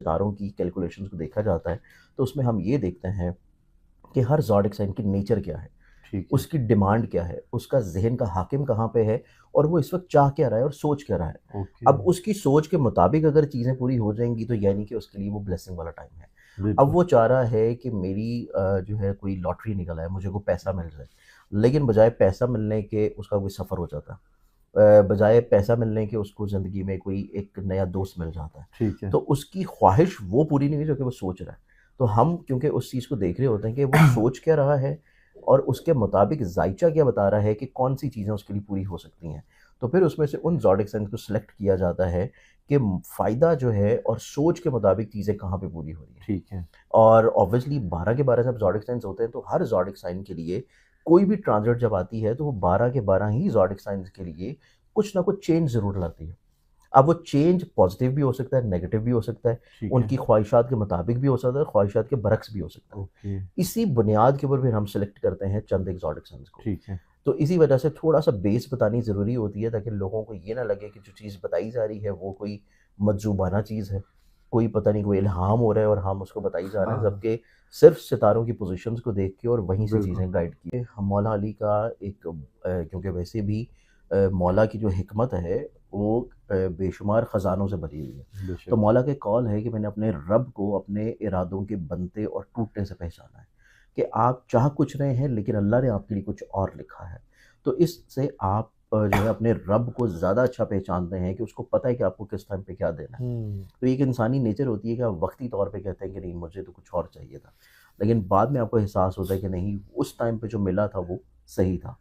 सितारों की कैलकुलेशंस को देखा जाता है, तो उसमें हम ये देखते हैं कि हर ज़ोडिक साइन की नेचर क्या है, ठीक है। उसकी डिमांड क्या है, उसका ज़हन का हाकिम कहाँ पे है और वो इस वक़्त चाह क्या रहा है और सोच क्या रहा है। ओके। अब उसकी सोच के मुताबिक अगर चीज़ें पूरी हो जाएँगी तो यानी कि उसके लिए वो ब्लेसिंग वाला टाइम है। अब बिल्कुल। वो चाह रहा है कि मेरी जो है कोई लॉटरी निकल आए, मुझे कोई पैसा मिल जाए, लेकिन बजाय पैसा मिलने के उसका कोई सफ़र हो जाता है। बजाय पैसा मिलने के उसको ज़िंदगी में कोई एक नया दोस्त मिल जाता है। ठीक है। तो उसकी ख्वाहिश वो पूरी नहीं हुई जो कि वो सोच रहा है। तो हम क्योंकि उस चीज़ को देख रहे होते हैं कि वो सोच क्या रहा है और उसके मुताबिक ज़ायचा क्या बता रहा है कि कौन-सी चीज़ें उसके लिए पूरी हो सकती हैं। तो फिर उसमें से उन ज़ोडिक साइन्स को सेलेक्ट किया जाता है कि फ़ायदा जो है और सोच के मुताबिक चीज़ें कहाँ पे पूरी हो रही हैं। ठीक है। और ऑब्वियसली 12 के 12 जब ज़ोडिक साइन्स होते हैं तो हर ज़ोडिक साइन के लिए कोई भी ट्रांज़िट जब आती है तो वो 12 के 12 ही ज़ोडिक साइन्स के लिए कुछ ना कुछ चेंज ज़रूर लाती है। अब वो चेंज पॉज़िटिव भी हो सकता है, नेगेटिव भी हो सकता है, ठीक है। उनकी ख्वाहिशात के मुताबिक भी हो सकता है, ख्वाहिशात के बरक्स भी हो सकता है। ओके। इसी बुनियाद के ऊपर फिर हम सेलेक्ट करते हैं चंद एक्सोटिक सन्स को। ठीक है। तो इसी वजह से थोड़ा-सा बेस बतानी ज़रूरी होती है ताकि लोगों को ये ना लगे कि जो चीज़ बताई जा रही है वो कोई मजज़ूबाना चीज़ है, कोई पता नहीं कोई इल्हाम हो रहा है और हम उसको बताई जा रहे हैं, हाँ, जबकि सिर्फ़ सितारों की पोज़ीशंस को देख के और वहीं से बिल्कुल। चीज़ें गाइड की। हम मौला अली का एक क्योंकि वैसे भी मौला की जो हिकमत है वो बेशुमार ख़ज़ानों से भरी हुई है। तो बेशक। मौला के कौल है कि मैंने अपने रब को अपने इरादों के बनते और टूटने से पहचाना है, कि आप चाह कुछ रहे हैं लेकिन अल्लाह ने आपके लिए कुछ और लिखा है। तो इससे आप जो है अपने रब को ज़्यादा अच्छा पहचानते हैं कि उसको पता है कि आपको किस टाइम पे क्या देना है। हुँ। तो एक इंसानी नेचर होती है कि आप वक़्ती तौर पे कहते हैं कि नहीं मुझे तो कुछ और चाहिए था। लेकिन बाद में आपको एहसास होता है कि नहीं उस टाइम पे जो मिला था वो सही था।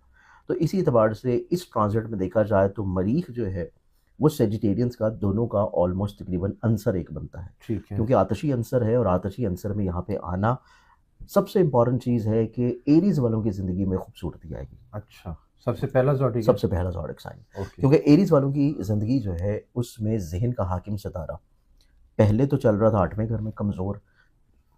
तो इसी एतबार से इस ट्रांज़िट में देखा जाए तो मरीख़ जो है वो सेजिटेरियंस का दोनों का ऑलमोस्ट तकरीबन अंसर एक बनता है। ठीक है। क्योंकि आतशी अंसर है और आतशी अंसर में यहाँ पे आना सबसे इम्पोर्टेंट चीज़ है कि एरीज़ वालों की ज़िंदगी में खूबसूरती आएगी। अच्छा, सबसे पहला ज़ोडिक है? सबसे पहला ज़ोडिक साइन। ओके। क्योंकि एरीज़ वालों की ज़िंदगी जो है उसमें ज़हन का हाकिम सितारा पहले तो चल रहा था 8वें घर में कमज़ोर,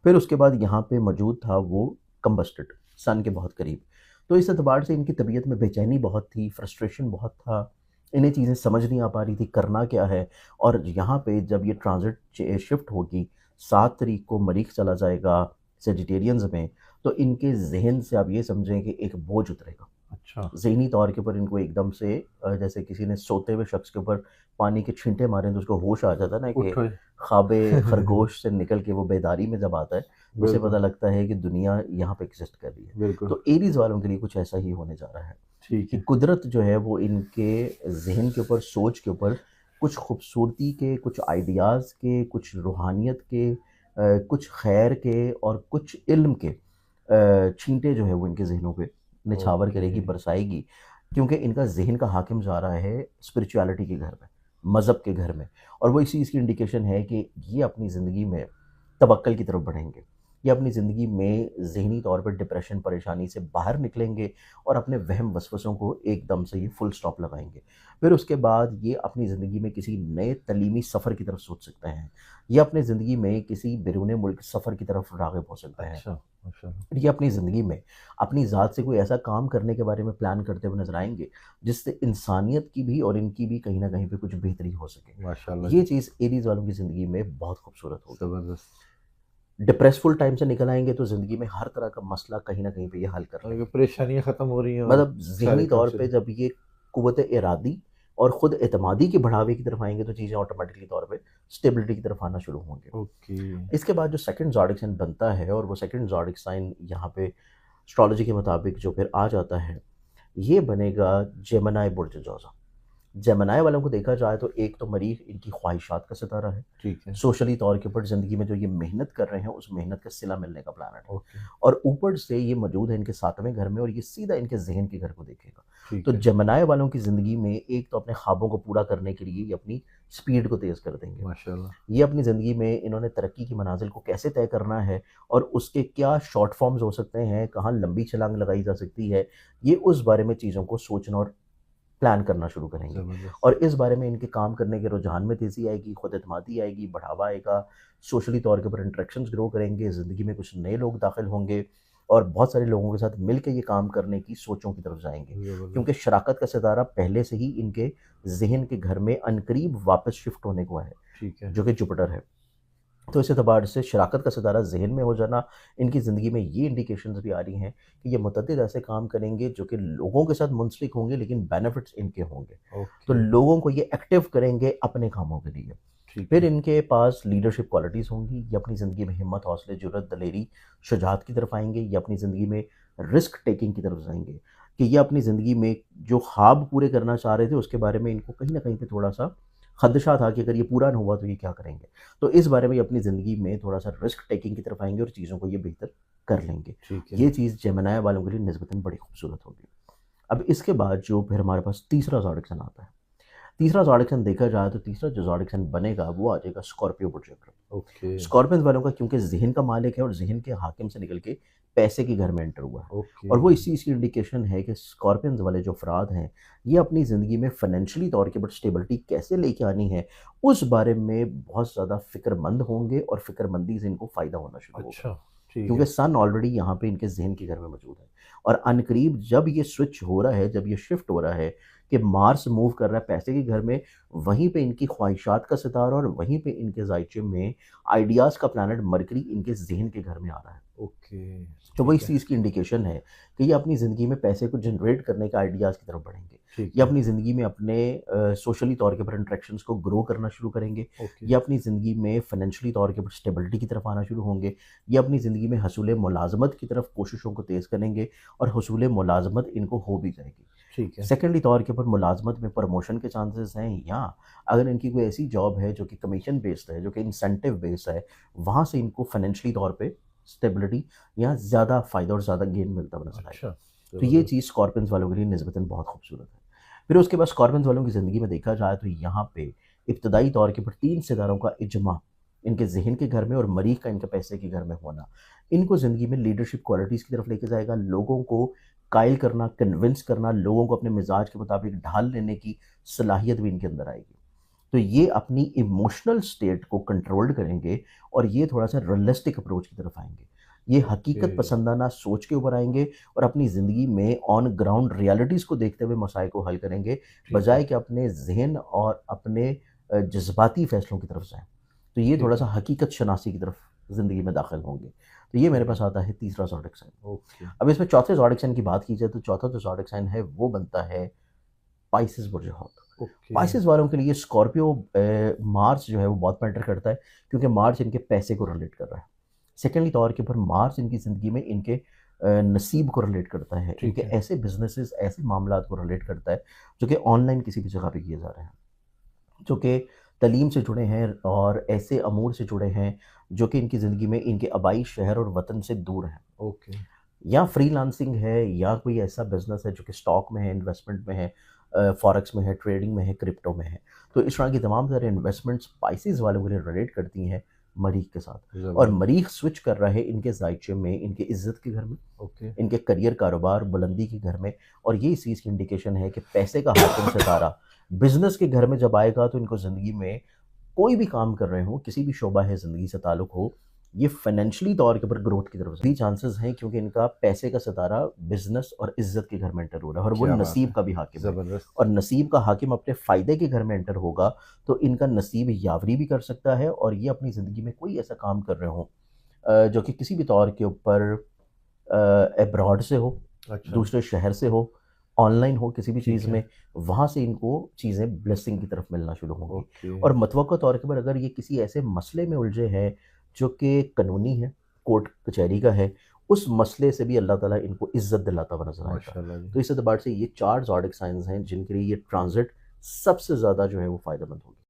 फिर उसके बाद यहाँ पे मौजूद था वो कम्बस्टेड, सन के बहुत करीब। तो इस एतबार से इनकी तबीयत में बेचैनी बहुत थी, फ्रस्ट्रेशन बहुत था, इन्हें चीज़ें समझ नहीं आ पा रही थी करना क्या है। और यहाँ पे जब ये ट्रांज़िट शिफ्ट होगी 7 तारीख को मरीख़ चला जाएगा सेजिटेरियंस में, तो इनके ज़हन से आप ये समझें कि एक बोझ उतरेगा। अच्छा। ज़हनी तौर के ऊपर इनको एकदम से जैसे किसी ने सोते हुए शख्स के ऊपर पानी के छींटे मारे तो उसको होश आ जाता है ना कि उठो। ख्वाबे खरगोश से निकल के वो बेदारी में जब आता है, तो उसे बिल्कुल, पता लगता है कि दुनिया यहाँ पे एग्ज़िस्ट कर रही है। बिल्कुल। तो एरीज़ वालों के लिए कुछ ऐसा ही होने जा रहा है ठीक कि है। कुदरत जो है वो इनके ज़हन के ऊपर, सोच के ऊपर कुछ खूबसूरती के, कुछ आइडियाज़ के, कुछ रूहानियत के कुछ खैर के और कुछ इल्म के छींटे जो है वो इनके ज़हनों पे निछावर ओके। करेगी, बरसाएगी। क्योंकि इनका ज़हन का हाकिम जा रहा है स्पिरिचुअलिटी के घर में, मज़हब के घर में और वो इसी चीज़ की इंडिकेशन है कि ये अपनी ज़िंदगी में तवक्कल की तरफ बढ़ेंगे। ये अपनी ज़िंदगी में ज़हनी तौर पे डिप्रेशन, परेशानी से बाहर निकलेंगे और अपने वहम वसवसों को एकदम से ये फुल स्टॉप लगाएँगे। फिर उसके बाद ये अपनी ज़िंदगी में किसी नए तलीमी सफ़र की तरफ सोच सकते हैं। ये अपनी ज़िंदगी में किसी बैरून मुल्क सफ़र की तरफ राग़िब हो सकते हैं। अच्छा, माशाल्लाह। ये अपनी ज़िंदगी में अपनी ज़ात से कोई ऐसा काम करने के बारे में प्लान करते हुए नज़र आएँगे, जिससे इंसानियत की भी और इनकी भी कहीं न कहीं पे कुछ बेहतरी हो सके। माशाल्लाह ये जी, चीज़ एरीज़ वालों की ज़िंदगी में बहुत खूबसूरत होगी। ज़बरदस्त। डिप्रेसफुल टाइम से निकल आएँगे तो ज़िंदगी में हर तरह का मसला कहीं न कहीं पे ये हल कर अगर लेंगे। परेशानियाँ ख़त्म हो रही हैं और मतलब सारे ज़हनी काम तौर पे शुरू। जब ये कुव्वत इरादी और खुद एतमादी के बढ़ावे की तरफ आएँगे तो चीज़ें ऑटोमैटिकली तौर पे स्टेबिलिटी की तरफ आना शुरू होंगे। ओके। इसके बाद जो सेकंड ज़ोडिक साइन बनता है और वो सेकंड ज़ोडिक साइन यहाँ पे एस्ट्रोलॉजी के मुताबिक जो फिर आ जाता है, ये बनेगा जेमिनी बुर्ज जौज़ा। जेमिनी वालों को देखा जाए तो एक तो मरीख़ इनकी ख्वाहिशात का सितारा है। ठीक है। सोशली तौर के ऊपर ज़िंदगी में जो ये मेहनत कर रहे हैं, उस मेहनत का सिला मिलने का प्लैनेट है। ओके। और ऊपर से ये मौजूद है इनके 7वें घर में और ये सीधा इनके ज़हन के घर को देखेगा। ठीक तो है। जेमिनी वालों की ज़िंदगी में एक तो अपने ख्वाबों को पूरा करने के लिए ये अपनी स्पीड को तेज़ कर देंगे। माशाल्लाह। ये अपनी ज़िंदगी में इन्होंने तरक्की की मनाज़िल को कैसे तय करना है और उसके क्या शॉर्ट फॉर्म्स हो सकते हैं, कहाँ लंबी छलांग लगाई जा सकती है, ये उस बारे में चीज़ों को सोचना और प्लान करना शुरू करेंगे। ज़बरदस्त। और इस बारे में इनके काम करने के रुझान में तेज़ी आएगी, खुद-एतमादी आएगी, बढ़ावा आएगा, सोशली तौर के ऊपर इंटरेक्शंस ग्रो करेंगे, ज़िंदगी में कुछ नए लोग दाखिल होंगे और बहुत सारे लोगों के साथ मिल के ये काम करने की सोचों की तरफ जाएँगे। क्योंकि ज़बरदस्त। शराकत का सितारा पहले से ही इनके ज़हन के घर में अनकरीब वापस शिफ्ट होने को है, ठीक है। जो कि जुपिटर है। तो इस एतबार से शराकत का सितारा ज़हन में हो जाना, इनकी ज़िंदगी में ये इंडिकेशंस भी आ रही हैं कि ये मुतअद्दिद ऐसे काम करेंगे जो कि लोगों के साथ मुंसलिक होंगे, लेकिन बेनिफिट्स इनके होंगे। तो ओके। लोगों को ये एक्टिव करेंगे अपने कामों के लिए। ठीक फिर है। इनके पास लीडरशिप क्वालिटीज़ होंगी, ये अपनी ज़िंदगी में हिम्मत, हौसले, जुर्रत, दलेरी, शुजाअत की तरफ आएँगे, ये अपनी ज़िंदगी में रिस्क टेकिंग की तरफ जाएँगे, कि ये अपनी ज़िंदगी में जो ख्वाब पूरे करना चाह रहे थे, उसके बारे में इनको कहीं न कहीं पे थोड़ा-सा खदशा था कि अगर ये पूरा ना हुआ तो ये क्या करेंगे? तो इस बारे में ये अपनी ज़िंदगी में थोड़ा-सा रिस्क टेकिंग की तरफ आएँगे और चीज़ों को ये बेहतर कर लेंगे। ठीक है। ये चीज़ जेमिनी वालों के लिए निस्बतन बड़ी खूबसूरत होगी। अब इसके बाद जो फिर हमारे पास तीसरा ज़ोडिएक साइन आता है। तीसरा ज़ोडिएक साइन देखा जाए तो तीसरा जो ज़ोडिएक साइन बनेगा वो आ जाएगा स्कॉर्पियो प्रोजेक्टर। ओके। स्कॉर्पियंस वालों का क्योंकि ज़हन का मालिक है और ज़हन के हाकिम से निकल के पैसे के घर में एंटर हुआ है। ओके। और वो इसी चीज़ की इंडिकेशन है कि स्कॉर्पियंस वाले जो अफ़राद हैं, ये अपनी ज़िंदगी में फ़ाइनेंशियली तौर के ऊपर स्टेबिलिटी कैसे लेके आनी है, उस बारे में बहुत ज़्यादा फ़िक्रमंद होंगे और फ़िक्रमंदी से इनको फ़ायदा होना शुरू होगा। अच्छा, ठीक क्योंकि है। सन ऑलरेडी यहाँ पे इनके ज़हन के घर में मौजूद है और अनकरीब जब ये स्विच हो रहा है, जब ये शिफ्ट हो रहा है कि मार्स मूव कर रहा है पैसे के घर में, वहीं पे इनकी ख्वाहिशात का सितारा और वहीं पे इनके ज़ायचे में आइडियाज़ का प्लैनेट मरकरी इनके ज़हन के घर में आ रहा है। ओके, तो वो ठीक इस है, चीज़ की इंडिकेशन है कि ये अपनी ज़िंदगी में पैसे को जनरेट करने के आइडियाज़ की तरफ बढ़ेंगे। ठीक ये है। अपनी ज़िंदगी में अपने सोशली तौर के ऊपर इंटरेक्शंस को ग्रो करना शुरू करेंगे। ओके, ये अपनी ज़िंदगी में फ़ाइनेंशियली तौर के ऊपर स्टेबिलिटी की तरफ आना शुरू होंगे। ये अपनी ज़िंदगी में हसूल मुलाज़मत की तरफ कोशिशों को तेज़ करेंगे और हसूल मुलाज़मत इनको हो भी जाएगी। ठीक है। सेकेंडली तौर के ऊपर मुलाज़मत में प्रमोशन के चांसेस हैं, या अगर इनकी कोई ऐसी जॉब है जो कि कमीशन बेस्ड है, जो कि इंसेंटिव बेस्ड है, वहाँ से इनको फाइनेंशियली तौर पे स्टेबिलिटी या ज़्यादा फ़ायदा और ज़्यादा गेन मिलता हुआ नज़र आएगा। अच्छा, तो ये ज़बरदस्त। चीज़ स्कॉर्पियंस वालों के लिए निस्बतन बहुत खूबसूरत है। फिर उसके बाद स्कॉर्पियंस वालों की ज़िंदगी में देखा जाए तो यहाँ पे इब्तदाई तौर के ऊपर 3 सितारों का इजमा इनके ज़हन के घर में और मरीख़ का इनके पैसे के घर में होना, इनको ज़िंदगी में लीडरशिप क्वालिटीज़ की तरफ लेके जाएगा, लोगों को कायल करना, कन्विंस करना, लोगों को अपने मिज़ाज के मुताबिक ढाल लेने की सलाहियत भी इनके अंदर आएगी। तो ये अपनी इमोशनल स्टेट को कंट्रोल्ड करेंगे और ये थोड़ा-सा रियलिस्टिक अप्रोच की तरफ आएँगे। ये ओके, हकीकत पसंदाना सोच के ऊपर आएँगे और अपनी ज़िंदगी में ऑन ग्राउंड रियलिटीज़ को देखते हुए मसाइल को हल करेंगे, ठीक है, बजाए कि अपने ज़हन और अपने जज़्बाती फ़ैसलों की तरफ जाएँ। तो ये ठीक थोड़ा-सा है। हकीकत शनासी की तरफ ज़िंदगी में दाखिल होंगे। तो ये मेरे ठीक है। पास आता है तीसरा ज़ोडिएक साइन। ओके, अब इसमें चौथे ज़ोडिएक साइन की बात की जाए तो चौथा जो ज़ोडिएक साइन है वो बनता है पाइसेस बुर्ज हौत। ओके, पाइसेस वालों के लिए स्कॉर्पियो मार्स जो है वो बहुत मैटर करता है, क्योंकि मार्स इनके पैसे को रिलेट कर रहा है। सेकेंडली तौर के ऊपर मार्स इनकी ज़िंदगी में इनके नसीब को रिलेट करता है, इनके ठीक है। ऐसे बिजनेसेस, ऐसे मामलात को रिलेट करता है जो कि ऑनलाइन किसी भी जगह पे किए जा रहे हैं, जो कि तालीम से जुड़े हैं और ऐसे अमूर से जुड़े हैं जो कि इनकी ज़िंदगी में इनके आबाई शहर और वतन से दूर हैं, ओके, या फ्रीलांसिंग है, या कोई ऐसा बिज़नेस है जो कि स्टॉक में है, इन्वेस्टमेंट में है, फॉरेक्स में है, ट्रेडिंग में है, क्रिप्टो में है। तो इस तरह की तमाम सारे इन्वेस्टमेंट्स स्पाइसेस वालों के लिए रिलेट करती हैं मरीख के साथ। और ज़बरदस्त। मरीख स्विच कर रहा है इनके ज़ायचे में, इनके इज़्ज़त के घर में, ओके, इनके करियर, कारोबार, बुलंदी के घर में। और ये इस चीज़ की इंडिकेशन है कि पैसे का हाकिम सितारा बिज़नेस के घर में जब आएगा तो इनको ज़िंदगी में कोई भी काम कर रहे हो, किसी भी शोबा है ज़िंदगी से ताल्लुक़ हो, ये फाइनेंशियली तौर के ऊपर ग्रोथ की तरफ भी चांसेस हैं, क्योंकि इनका पैसे का सितारा बिज़नेस और इज़्ज़त के घर में एंटर हो रहा है और वो क्या बात नसीब है! का भी हाकिम है। ज़बरदस्त। और नसीब का हाकिम अपने फ़ायदे के घर में एंटर होगा, तो इनका नसीब यावरी भी कर सकता है और ये अपनी ज़िंदगी में कोई ऐसा काम कर रहे हों जो कि किसी भी तौर के ऊपर अब्रॉड से हो, अच्छा, दूसरे शहर से हो, ऑनलाइन हो, किसी भी ठीक चीज़ है। में, वहाँ से इनको चीज़ें ब्लेसिंग की तरफ मिलना शुरू होंगी। ओके, और मतवक़्क़ा तौर के ऊपर अगर ये किसी ऐसे मसले में उलझे हैं जो कि कानूनी है, कोर्ट कचहरी का है, उस मसले से भी अल्लाह ताला इनको इज़्ज़त दिलाता हुआ नज़र आएगा। माशाल्लाह जी। तो इस एतबार से ये 4 ज़ोडिएक साइन्स हैं जिनके लिए ये ट्रांज़िट सबसे ज़्यादा जो है वो फ़ायदेमंद होगी।